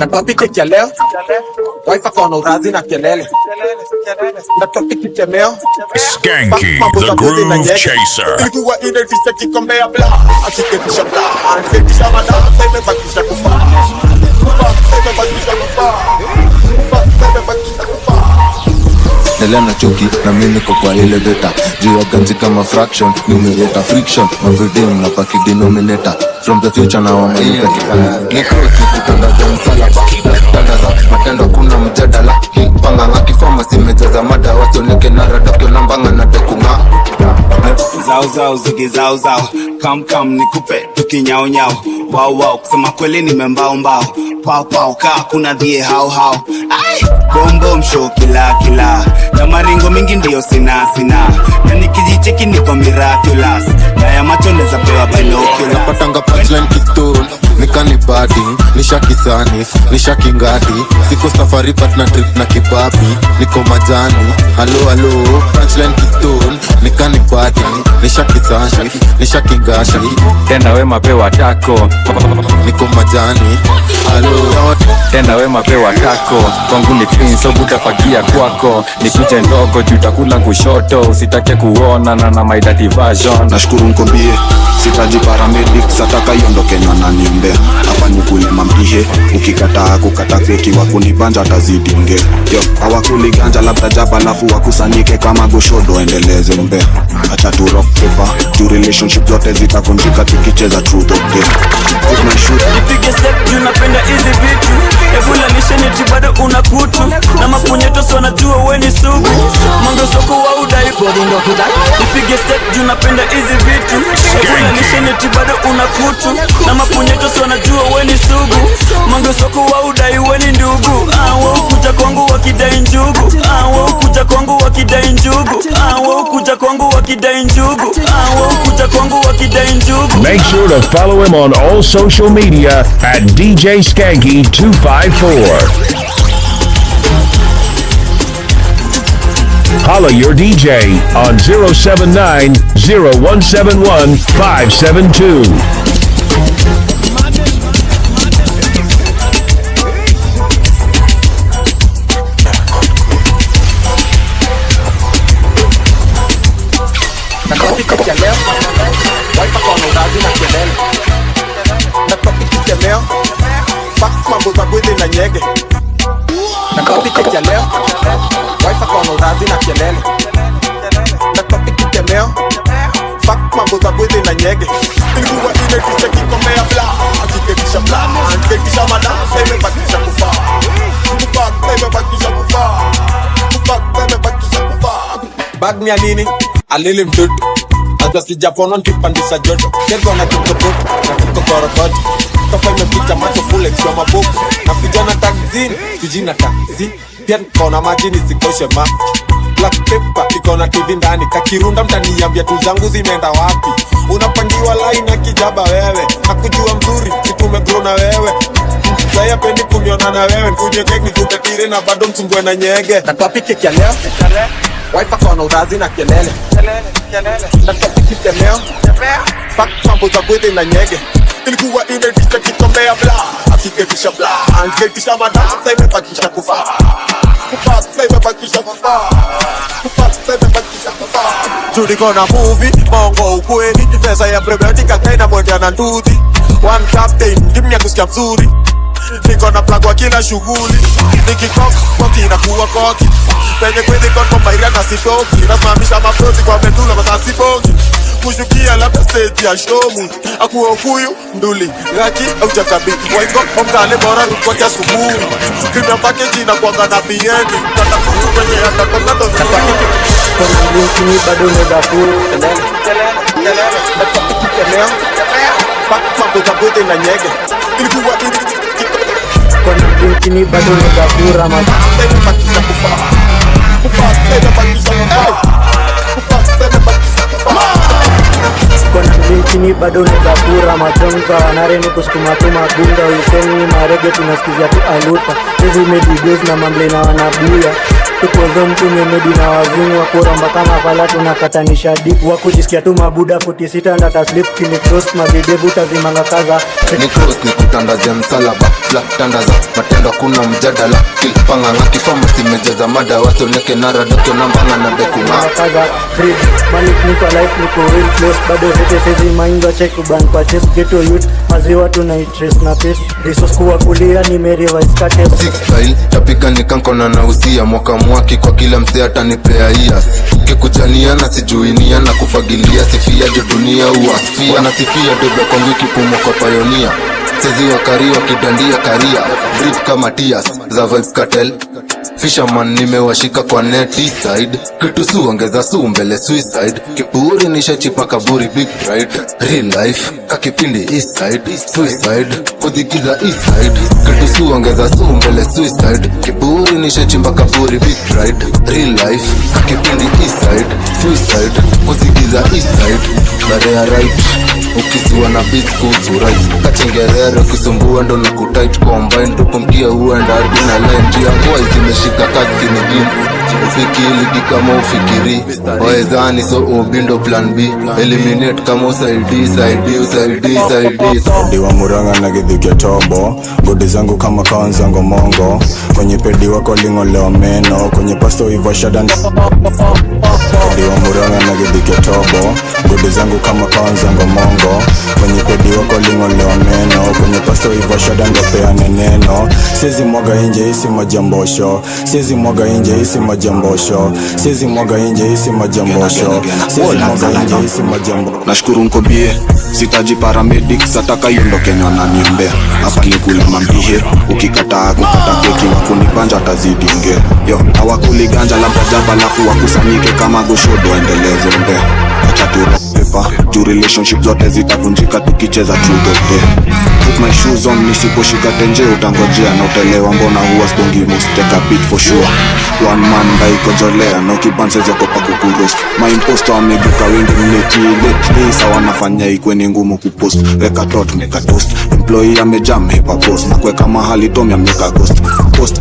Na topic ya leo, wife kona urazi na kelele. Na topic ya leo, Skanky, the Groove Chaser. Ilikuwa inatisha kikombea bla, akiketisha bla, anketisha madam, seme bakisha kufa. Seme bakisha kufa. Seme bakisha kufa. Nele na choki na mimi niko kwa elevator. Juu ya ganzi kama fraction, numerator friction. Mavideo na paki denominator. From the future na wamaliza kipanga. Niko kutangaza msalaba. Tangaza matendo kuna mjadala. Panga ngaki forma simejaza mada. Wasioneke na radakyo nambanga na dekunga. Zao zao zigi zao zao. Kam nikupe tuki nyao nyao. Wow kusema kweli nimembao mbao. Pau kaa kuna dhie hao. Ay, bom show kila. Na maringo mingi ndiyo sina. Na nikijicheki niko miraculous. Na ya macho neza pewa binoculars. Napatanga punchline kistone. Nikani badi, nisha kisani, nisha kingati. Siko safari partner trip na kipapi. Niko majani, halo punchline kistone. Nikani badi, nisha kisani, nisha kingati. Tenda wema pewa tako. Niko majani, halo. Tenda wema pewa tako. Kwangu ni clean so butafagia kwako. Nikuje ndogo jutakula kushoto. Usitake kuona na my dirty version. Nashukuru mkombie, sitaji paramedic. Sataka yondo Kenya na niumbea. Hapa ni kule mambihe. Ukikataa kukata feki wakunibanja tazidi unge. Yo, hawakuli ganja labda jaba lafu wakusanyike kama goshodo endeleze mbea. Acha tu rock paper. Tu relationship zote zitakunjika tukicheza truth of game. Take my shoot. Nipige step juu napenda hizi vitu. Evula nisheneti bado unakutu. Na mapunyeto so najua we ni sugu. Mango soko wa udai body ndo kudai. Nipige step juu napenda hizi vitu. Evula nisheneti bado unakutu. Na mapunyeto so najua we ni sugu. Mango soko wa udai we ni ndugu. Wao kuja kwangu wakidai njugu. Wao kuja kwangu wakidai njugu. Wao kuja kwangu wakidai njugu. Wao kuja kwangu wakidai njugu. Make sure to follow him on all social media at DJ Skanky 254. Holla your DJ on 079-0171-572. Na topic ya leo, wife kona urazi na kelele. Na topic ya leo, fuck mambo za kweli na nyege. Na topic ya leo, wife kona urazi na kelele. Na topic ya leo, fuck mambo za kweli na nyege. Ilikuwa inatisha kikombea bla, akiketisha bla, anketisha madam, seme bakisha kufa. Kufa, seme bakisha kufa. Kufa, seme bakisha kufa. Bag mia nini? Alili mdudu. Najwa sijapono nkipandisha joto. Kergo na kikototo, na kikokorokoto. Topa imeficha macho full extra mabuku. Na kujana takzini, kujina takzini. Pia nikona maji nisikoshe ma. Black paper, ikona TV ndani. Kakirunda mtaniambia tu zangu zimeenda wapi. Unapangiwa line na kijaba wewe. Hakujua mzuri, situmegrow na wewe. Zaya pendi kumiona na wewe. Nkuje kek nifute tire na bado msumbwe na nyege. Na topic ya leo, wife kona urazi na kelele. Na topic ya leo, fuck mambo za kweli na nyege. Ilikuwa inatisha kikombea bla, akiketisha bla, anketisha madam, seme bakisha kufa. Kufa, seme bakisha kufa. Kufa, seme bakisha kufa. Judi kona movie, mongo ukweli. Pesa ya prebetika kaina mwende na nduthi. One captain, kimi ya kusikia mzuri. Niko na plug wa kila shughuli. Nikikok, koki inakuwa koki. Penye kweli koto mairia na sitoki. Nasimamisha maprozi kwa metula matasi bongi. Kushukia labda stage ya shomu. Akuwa ukuyu, nduli, gaki au jakabi. Waiko, omkale bora rukote asubuhi. Kimya package inakuanga na biendi. Kata kutu kwenye hata kota dozi. Na pakiti kona mlukini bado nedafuru. Kelele. Na pakiti keleo. Fuck mambo za kwete na nyege. Ilikuwa Kona mlukini bado nedafura mata. Seme bakisha kufa. Kufa, seme bakisha kufa. Kufa, seme bakisha kufa. Kona mlukini bado nedafura matonga. Wanareni kuskuma tu magunga. Usemi marege tunasikizia tu aluta. Hizi medidos na mamble na wanabuya. Tukozo mtume medi na wazungu wakuramba kama vala tunakatanisha dipu. Wakujisikia tu mabuda 46 ndata slip kini cross mabidevu tazimanga kaza. Ni cross ni kutangaze msalaba. flak tandaza matendo kuna mjadala kilipanga ngaki pharmacy mejaza mada waso neke nara dokyo nambanga na dekuma kaga free malik niko life niko real close bado hete sezi mind wa check ban kwa chest get to youth maziwa tuna interest na pace resource kuwa kulia ni meriva iskate six style tapika nikankona na usia mwaka mwaki kwa kila msee atanipea ias kikujania na sijuinia na kufagilia sifia jo dunia uasfia na sifia dobe kwa wiki pumo kwa payonia sezi wakari wakidandia karia drip kama tias za vibes cartel Fisherman nimewashika kwa net east side kitu su ongeza su mbele suicide kiburi nishachipa kaburi big pride real life kakipindi east side suicide kudikiza east side kitu su ongeza su mbele suicide kiburi nishachimba kaburi big pride real life kakipindi east side suicide kudikiza east side bare ya right ukisiwa na beat kuhusu right kachengerere ukisumbua ndo na kutight combine tukumkia huenda hadi na line jia ngua zimeshika kazi ni jeans ufikiri kama ufikiri waezani so ubindo plan B eliminate kama usaidi Diwa muranga na gidhike tobo Godi zangu kama kawanzango mongo Kwenye pedi wako lingo leo meno Kwenye pasto iva shada Diwa muranga na gidhike tobo Godi zangu kama kawanzango mongo Kwenye pedi wako lingo leo meno Kwenye pasto iva shada ngopea neneno Siezi mwaga inje isi majambosho Siezi mwaga inje isi majambosho Siezi mwaga inje isi majambosho Siezi mwaga inje isi majambosho Nashukuru nkobie sitaji paramedics ataka yundo Kenya na nimbea hapa ni kule mambihe ukikataa kukata keki wakunibanja atazidi nge yo hawakuli ganja labda jaba lafu wakusanyike kama goshodo endeleze mbe acha tu pepa juu relationship zote zitakunjika tukicheza truth or dare put my shoes on nisiposhika tenje utangojea na utelewa mbona huwa stongi must take a beat for sure one man daikojolea na ukibanse zako pa kukurost my imposter amegeuka wengi mneti lately sawa nafanya ikweni ngumu kupost weka tot meka toast employee amejam hepa post na kuweka mahali Tommy ameka ghost post